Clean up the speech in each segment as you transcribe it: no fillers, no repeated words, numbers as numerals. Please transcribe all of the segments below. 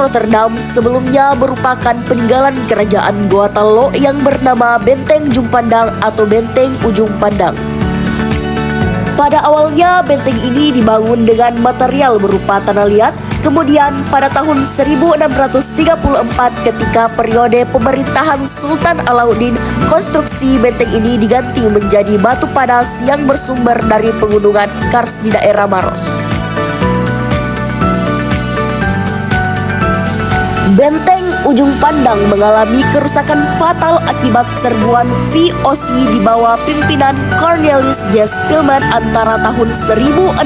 Rotterdam sebelumnya merupakan peninggalan kerajaan Goatallo yang bernama Benteng Jumpandang atau Benteng Ujung Pandang. Pada awalnya benteng ini dibangun dengan material berupa tanah liat. Kemudian pada tahun 1634 ketika periode pemerintahan Sultan Alauddin, konstruksi benteng ini diganti menjadi batu padas yang bersumber dari pegunungan Kars di daerah Maros. Benteng Ujung Pandang mengalami kerusakan fatal akibat serbuan VOC di bawah pimpinan Cornelis J. Spilman antara tahun 1655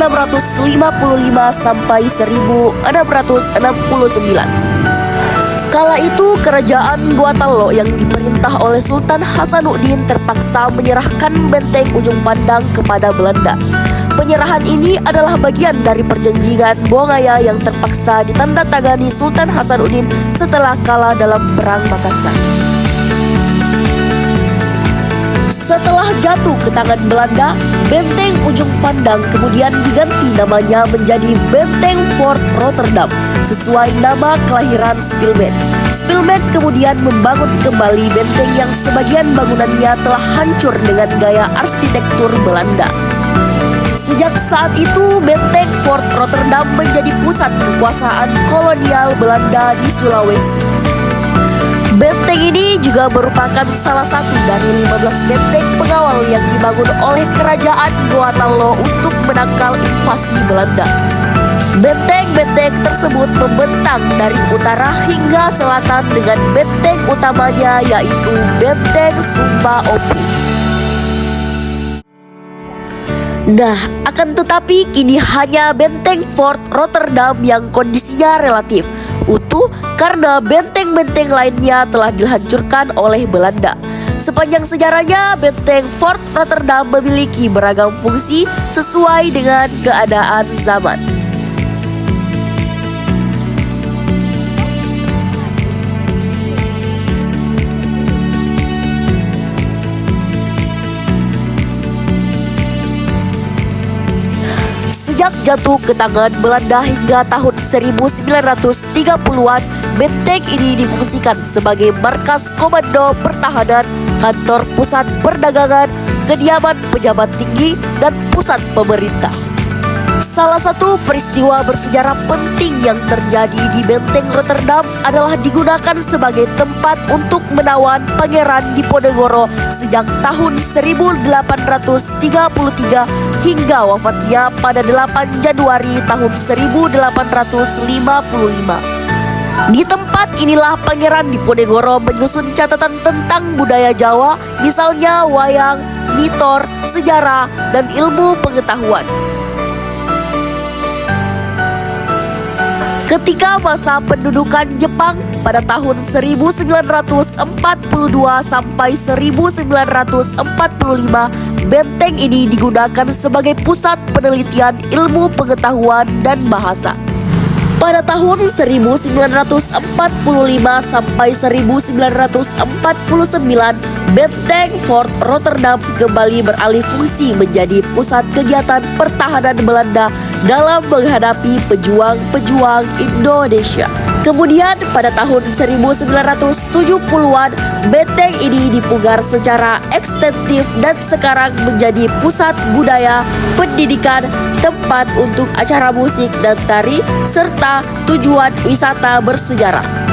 sampai 1669. Kala itu kerajaan Goatallo yang diperintah oleh Sultan Hasanuddin terpaksa menyerahkan benteng Ujung Pandang kepada Belanda. Penyerahan ini adalah bagian dari perjanjian Bongaya yang terpaksa ditandatangani Sultan Hasanuddin setelah kalah dalam Perang Makassar. Setelah jatuh ke tangan Belanda, benteng Ujung Pandang kemudian diganti namanya menjadi Benteng Fort Rotterdam sesuai nama kelahiran Spilman. Spilman kemudian membangun kembali benteng yang sebagian bangunannya telah hancur dengan gaya arsitektur Belanda. Sejak saat itu, Benteng Fort Rotterdam menjadi pusat kekuasaan kolonial Belanda di Sulawesi. Benteng ini juga merupakan salah satu dari 15 benteng pengawal yang dibangun oleh kerajaan Goatallo untuk menangkal invasi Belanda. Benteng-benteng tersebut membentang dari utara hingga selatan dengan benteng utamanya yaitu Benteng Sumba Opu. Nah, akan tetapi kini hanya Benteng Fort Rotterdam yang kondisinya relatif utuh karena benteng-benteng lainnya telah dihancurkan oleh Belanda. Sepanjang sejarahnya, Benteng Fort Rotterdam memiliki beragam fungsi sesuai dengan keadaan zaman. Sejak jatuh ke tangan Belanda hingga tahun 1930-an, benteng ini difungsikan sebagai markas komando pertahanan, kantor pusat perdagangan, kediaman pejabat tinggi, dan pusat pemerintah. Salah satu peristiwa bersejarah penting yang terjadi di Benteng Rotterdam adalah digunakan sebagai tempat untuk menawan Pangeran Diponegoro sejak tahun 1833 hingga wafatnya pada 8 Januari tahun 1855. Di tempat inilah Pangeran Diponegoro menyusun catatan tentang budaya Jawa, misalnya wayang, mitor, sejarah, dan ilmu pengetahuan. Ketika masa pendudukan Jepang pada tahun 1942 sampai 1945, benteng ini digunakan sebagai pusat penelitian ilmu pengetahuan dan bahasa. Pada tahun 1945 sampai 1949, Benteng Fort Rotterdam kembali beralih fungsi menjadi pusat kegiatan pertahanan Belanda dalam menghadapi pejuang-pejuang Indonesia. Kemudian pada tahun 1970-an, benteng ini dipugar secara ekstensif dan sekarang menjadi pusat budaya, pendidikan, tempat untuk acara musik dan tari, serta tujuan wisata bersejarah.